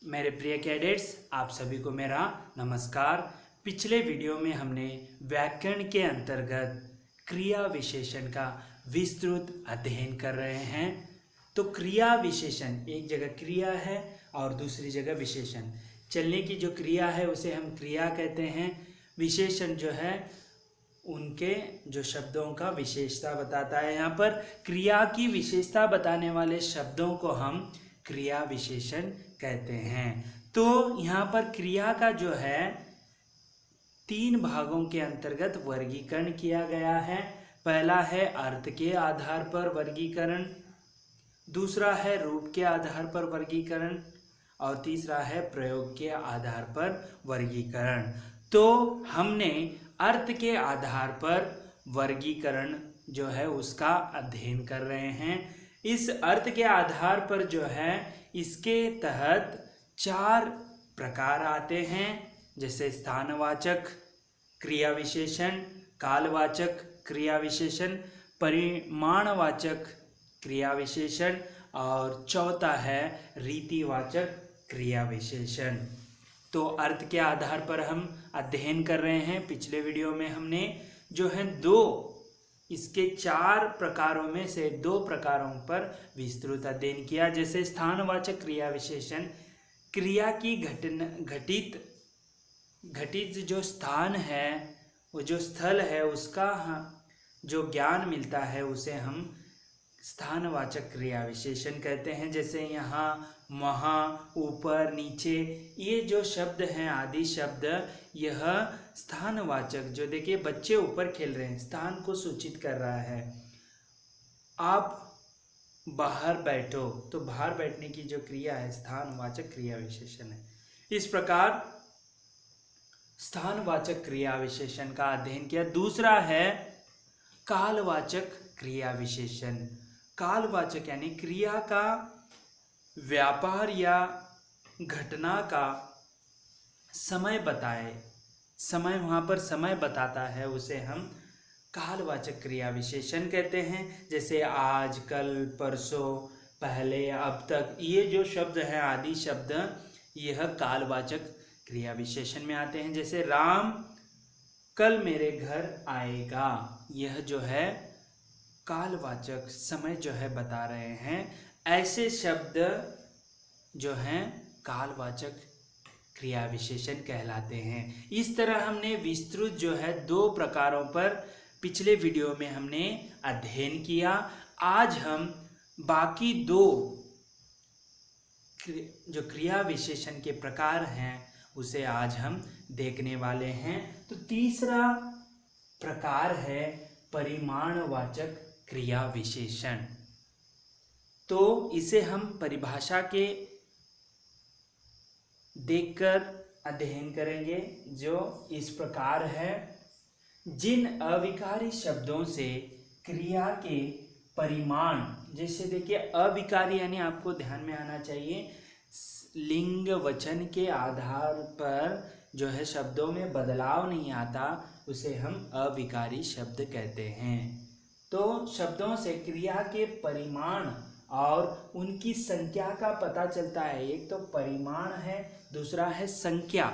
मेरे प्रिय कैडेट्स, आप सभी को मेरा नमस्कार। पिछले वीडियो में हमने व्याकरण के अंतर्गत क्रिया विशेषण का विस्तृत अध्ययन कर रहे हैं। तो क्रिया विशेषण, एक जगह क्रिया है और दूसरी जगह विशेषण। चलने की जो क्रिया है उसे हम क्रिया कहते हैं। विशेषण जो है उनके जो शब्दों का विशेषता बताता है। यहाँ पर क्रिया की विशेषता बताने वाले शब्दों को हम क्रिया विशेषण कहते हैं। तो यहाँ पर क्रिया का जो है 3 भागों के अंतर्गत वर्गीकरण किया गया है। पहला है अर्थ के आधार पर वर्गीकरण, दूसरा है रूप के आधार पर वर्गीकरण और तीसरा है प्रयोग के आधार पर वर्गीकरण। तो हमने अर्थ के आधार पर वर्गीकरण जो है उसका अध्ययन कर रहे हैं। इस अर्थ के आधार पर जो है इसके तहत 4 प्रकार आते हैं, जैसे स्थानवाचक क्रिया विशेषण, कालवाचक क्रिया विशेषण, परिमाणवाचक क्रिया विशेषण और चौथा है रीतिवाचक क्रिया विशेषण। तो अर्थ के आधार पर हम अध्ययन कर रहे हैं। पिछले वीडियो में हमने जो है इसके 4 प्रकारों में से 2 प्रकारों पर विस्तृत अध्ययन किया। जैसे स्थानवाचक क्रिया विशेषण, क्रिया की घटित जो स्थान है, वो जो स्थल है उसका जो ज्ञान मिलता है उसे हम स्थानवाचक क्रिया विशेषण कहते हैं। जैसे यहाँ, वहाँ, ऊपर, नीचे, ये जो शब्द हैं आदि शब्द, यह स्थानवाचक, जो देखिए बच्चे ऊपर खेल रहे हैं, स्थान को सूचित कर रहा है। आप बाहर बैठो, तो बाहर बैठने की जो क्रिया है स्थानवाचक क्रिया विशेषण है। इस प्रकार स्थानवाचक क्रिया विशेषण का अध्ययन किया। दूसरा है कालवाचक क्रिया विशेषण। कालवाचक यानी क्रिया का व्यापार या घटना का समय बताए, समय वहाँ पर समय बताता है, उसे हम कालवाचक क्रिया विशेषण कहते हैं। जैसे आज, कल, परसों, पहले, अब तक, ये जो शब्द हैं आदि शब्द, यह कालवाचक क्रिया विशेषण में आते हैं। जैसे राम कल मेरे घर आएगा, यह जो है कालवाचक समय जो है बता रहे हैं। ऐसे शब्द जो हैं कालवाचक क्रिया विशेषण कहलाते हैं। इस तरह हमने विस्तृत जो है 2 प्रकारों पर पिछले वीडियो में हमने अध्ययन किया। आज हम बाकी 2 जो क्रिया विशेषण के प्रकार हैं उसे आज हम देखने वाले हैं। तो तीसरा प्रकार है परिमाणवाचक क्रिया विशेषण। तो इसे हम परिभाषा के देखकर अध्ययन करेंगे, जो इस प्रकार है। जिन अविकारी शब्दों से क्रिया के परिमाण, जैसे देखिए अविकारी यानी आपको ध्यान में आना चाहिए, लिंग वचन के आधार पर जो है शब्दों में बदलाव नहीं आता, उसे हम अविकारी शब्द कहते हैं। तो शब्दों से क्रिया के परिमाण और उनकी संख्या का पता चलता है। एक तो परिमाण है, दूसरा है संख्या।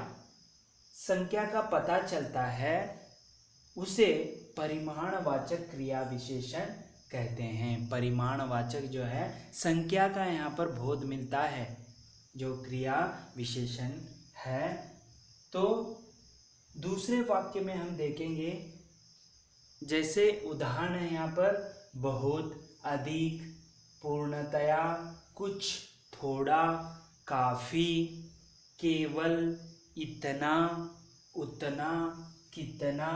संख्या का पता चलता है, उसे परिमाणवाचक क्रिया विशेषण कहते हैं। परिमाणवाचक जो है संख्या का यहाँ पर बोध मिलता है जो क्रिया विशेषण है। तो दूसरे वाक्य में हम देखेंगे, जैसे उदाहरण है यहाँ पर, बहुत, अधिक, पूर्णतया, कुछ, थोड़ा, काफी, केवल, इतना, उतना, कितना,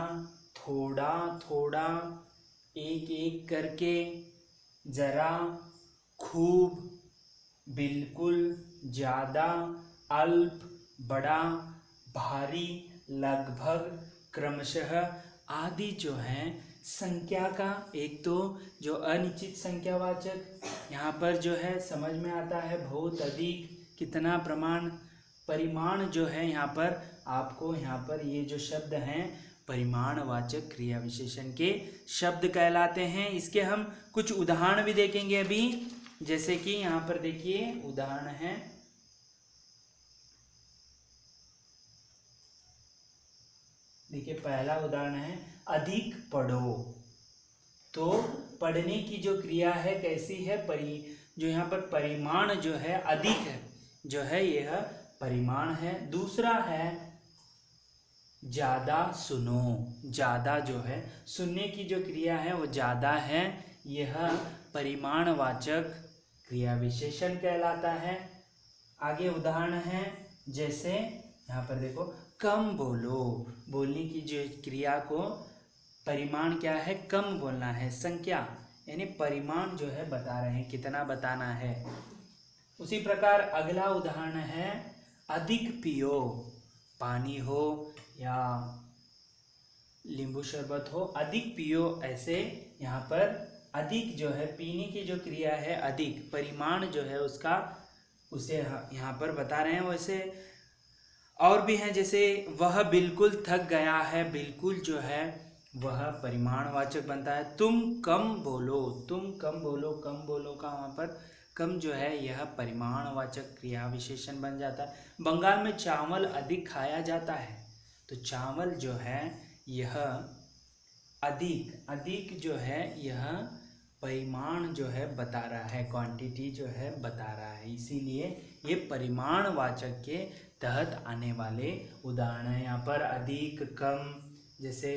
थोड़ा थोड़ा, एक एक करके, जरा, खूब, बिल्कुल, ज़्यादा, अल्प, बड़ा, भारी, लगभग, क्रमशः आदि जो हैं संख्या का, एक तो जो अनिश्चित संख्यावाचक यहाँ पर जो है समझ में आता है, बहुत, अधिक, कितना, प्रमाण, परिमाण जो है यहाँ पर आपको, यहाँ पर ये जो शब्द हैं परिमाणवाचक क्रिया विशेषण के शब्द कहलाते हैं। इसके हम कुछ उदाहरण भी देखेंगे अभी। जैसे कि यहाँ पर देखिए उदाहरण है, देखिए पहला उदाहरण है अधिक पढ़ो। तो पढ़ने की जो क्रिया है कैसी है, जो यहाँ पर परिमाण जो है अधिक है, जो है यह परिमाण है। दूसरा है ज्यादा सुनो। ज्यादा जो है सुनने की जो क्रिया है वो ज्यादा है, यह परिमाणवाचक क्रिया विशेषण कहलाता है। आगे उदाहरण है जैसे यहाँ पर देखो कम बोलो। बोलने की जो क्रिया को परिमाण क्या है, कम बोलना है, संख्या यानी परिमाण जो है बता रहे हैं, कितना बताना है। उसी प्रकार अगला उदाहरण है अधिक पियो। पानी हो या नींबू शरबत हो, अधिक पियो। ऐसे यहाँ पर अधिक जो है पीने की जो क्रिया है अधिक, परिमाण जो है उसका उसे यहाँ पर बता रहे हैं। वैसे और भी हैं, जैसे वह बिल्कुल थक गया है। बिल्कुल जो है वह परिमाणवाचक बनता है। तुम कम बोलो। तुम कम बोलो, कम बोलो का वहाँ पर कम जो है यह परिमाणवाचक क्रिया विशेषण बन जाता है। बंगाल में चावल अधिक खाया जाता है। तो चावल जो है यह अधिक, अधिक जो है यह परिमाण जो है बता रहा है, क्वांटिटी जो है बता रहा है, इसीलिए ये परिमाणवाचक के तहत आने वाले उदाहरण हैं। यहाँ पर अधिक, कम, जैसे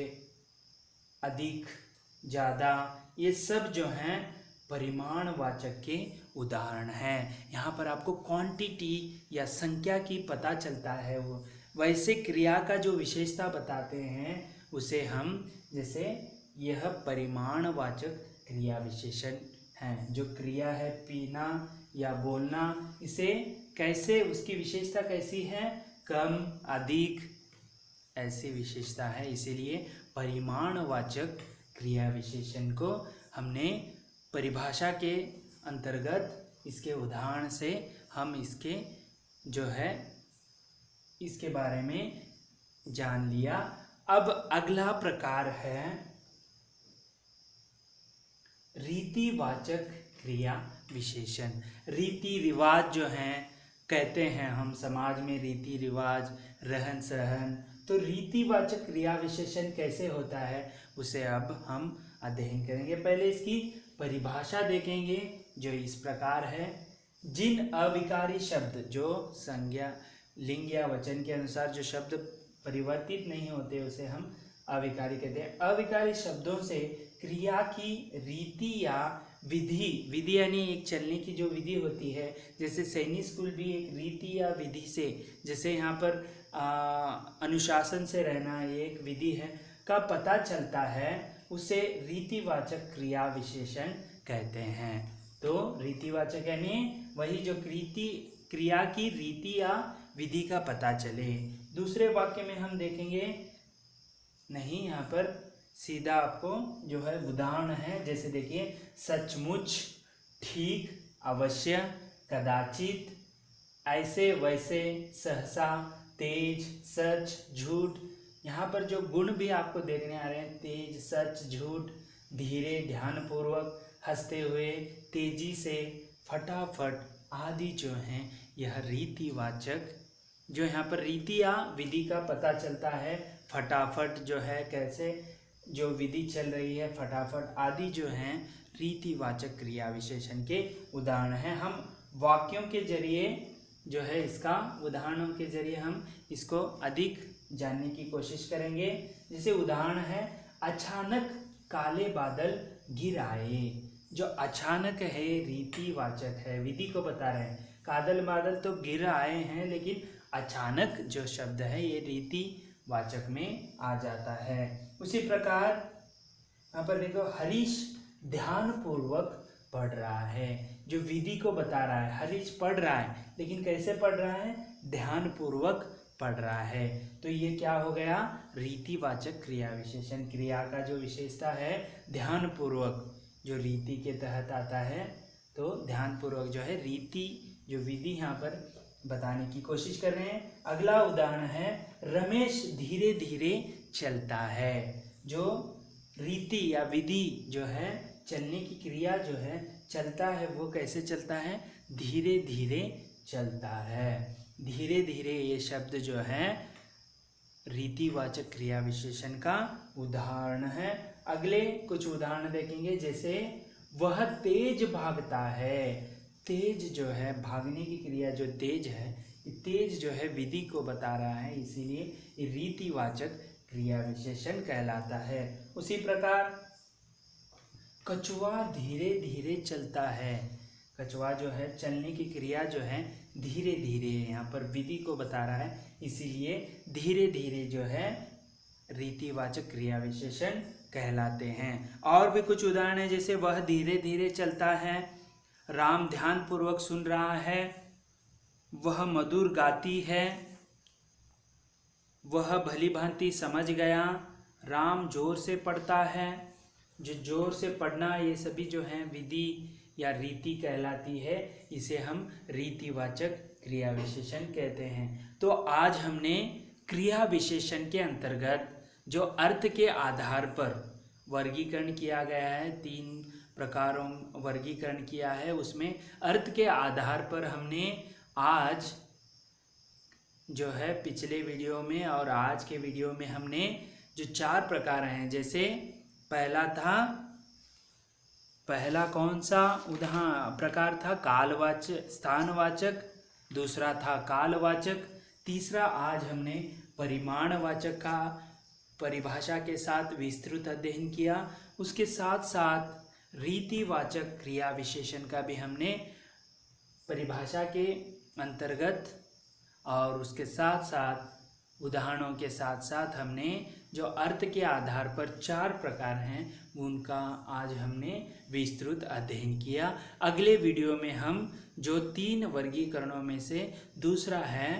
अधिक, ज़्यादा, ये सब जो हैं परिमाणवाचक के उदाहरण हैं। यहाँ पर आपको क्वांटिटी या संख्या की पता चलता है। वो वैसे क्रिया का जो विशेषता बताते हैं उसे हम, जैसे यह परिमाणवाचक क्रिया विशेषण हैं। जो क्रिया है पीना या बोलना, इसे कैसे, उसकी विशेषता कैसी है, कम, अधिक, ऐसी विशेषता है। इसीलिए परिमाणवाचक क्रिया विशेषण को हमने परिभाषा के अंतर्गत इसके उदाहरण से हम इसके जो है इसके बारे में जान लिया। अब अगला प्रकार है रीतिवाचक क्रिया विशेषण। रीति रिवाज जो हैं, कहते हैं हम समाज में रीति रिवाज, रहन सहन, तो रीतिवाचक क्रिया विशेषण कैसे होता है उसे अब हम अध्ययन करेंगे। पहले इसकी परिभाषा देखेंगे जो इस प्रकार है। जिन अविकारी शब्द, जो संज्ञा, लिंग या वचन के अनुसार जो शब्द परिवर्तित नहीं होते उसे हम अविकारी कहते हैं। अविकारी शब्दों से क्रिया की रीति या विधि, विधि यानी एक चलने की जो विधि होती है, जैसे सैनिक स्कूल भी एक रीति या विधि से, जैसे यहाँ पर अनुशासन से रहना ये एक विधि है, का पता चलता है, उसे रीतिवाचक क्रिया विशेषण कहते हैं। तो रीतिवाचक यानी वही जो क्रिया की रीति या विधि का पता चले। दूसरे वाक्य में हम देखेंगे, नहीं यहाँ पर सीधा आपको जो है उदाहरण है, जैसे देखिए सचमुच, ठीक, अवश्य, कदाचित, ऐसे वैसे, सहसा, तेज, सच, झूठ। यहाँ पर जो गुण भी आपको देखने आ रहे हैं, तेज, सच, झूठ, धीरे, ध्यानपूर्वक, हंसते हुए, तेजी से, फटाफट आदि जो हैं यह रीतिवाचक, जो यहाँ पर रीति या विधि का पता चलता है। फटाफट जो है कैसे जो विधि चल रही है, फटाफट आदि जो हैं रीतिवाचक क्रिया विशेषण के उदाहरण हैं। हम वाक्यों के जरिए जो है इसका, उदाहरणों के जरिए हम इसको अधिक जानने की कोशिश करेंगे। जैसे उदाहरण है अचानक काले बादल गिर आए। जो अचानक है रीतिवाचक है, विधि को बता रहे हैं। कादल बादल तो गिर आए हैं, लेकिन अचानक जो शब्द है ये रीतिवाचक में आ जाता है। उसी प्रकार यहाँ पर देखो हरीश ध्यानपूर्वक पढ़ रहा है, जो विधि को बता रहा है। हरीश पढ़ रहा है, लेकिन कैसे पढ़ रहा है, ध्यानपूर्वक पढ़ रहा है। तो ये क्या हो गया, रीतिवाचक क्रिया विशेषण। क्रिया का जो विशेषता है ध्यानपूर्वक, जो रीति के तहत आता है, तो ध्यानपूर्वक जो है रीति, जो विधि यहाँ पर बताने की कोशिश कर रहे हैं। अगला उदाहरण है रमेश धीरे धीरे चलता है। जो रीति या विधि जो है, चलने की क्रिया जो है, चलता है, वो कैसे चलता है, धीरे धीरे चलता है। धीरे धीरे ये शब्द जो है रीतिवाचक क्रिया विशेषण का उदाहरण है। अगले कुछ उदाहरण देखेंगे, जैसे वह तेज भागता है। तेज जो है, भागने की क्रिया जो तेज है, तेज जो है विधि को बता रहा है, इसीलिए ये रीतिवाचक क्रिया विशेषण कहलाता है। उसी प्रकार कछुआ धीरे धीरे चलता है। कछुआ जो है, चलने की क्रिया जो है धीरे धीरे, यहाँ पर विधि को बता रहा है, इसीलिए धीरे धीरे जो है रीतिवाचक क्रिया विशेषण कहलाते हैं। और भी कुछ उदाहरण है, जैसे वह धीरे धीरे चलता है, राम ध्यान पूर्वक सुन रहा है, वह मधुर गाती है, वह भली भांति समझ गया, राम जोर से पढ़ता है। जो जोर से पढ़ना, ये सभी जो हैं विधि या रीति कहलाती है, इसे हम रीतिवाचक क्रिया विशेषण कहते हैं। तो आज हमने क्रिया विशेषण के अंतर्गत जो अर्थ के आधार पर वर्गीकरण किया गया है, 3 प्रकारों वर्गीकरण किया है, उसमें अर्थ के आधार पर हमने आज जो है पिछले वीडियो में और आज के वीडियो में हमने जो 4 प्रकार हैं, जैसे पहला कौन सा प्रकार था, कालवाचक स्थानवाचक, दूसरा था कालवाचक, तीसरा आज हमने परिमाणवाचक का परिभाषा के साथ विस्तृत अध्ययन किया। उसके साथ साथ रीतिवाचक क्रिया विशेषण का भी हमने परिभाषा के अंतर्गत और उसके साथ साथ उदाहरणों के साथ साथ हमने जो अर्थ के आधार पर 4 प्रकार हैं, उनका आज हमने विस्तृत अध्ययन किया। अगले वीडियो में हम जो 3 वर्गीकरणों में से दूसरा है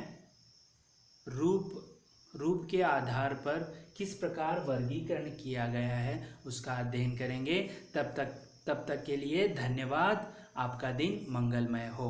रूप के आधार पर किस प्रकार वर्गीकरण किया गया है, उसका अध्ययन करेंगे। तब तक के लिए धन्यवाद। आपका दिन मंगलमय हो।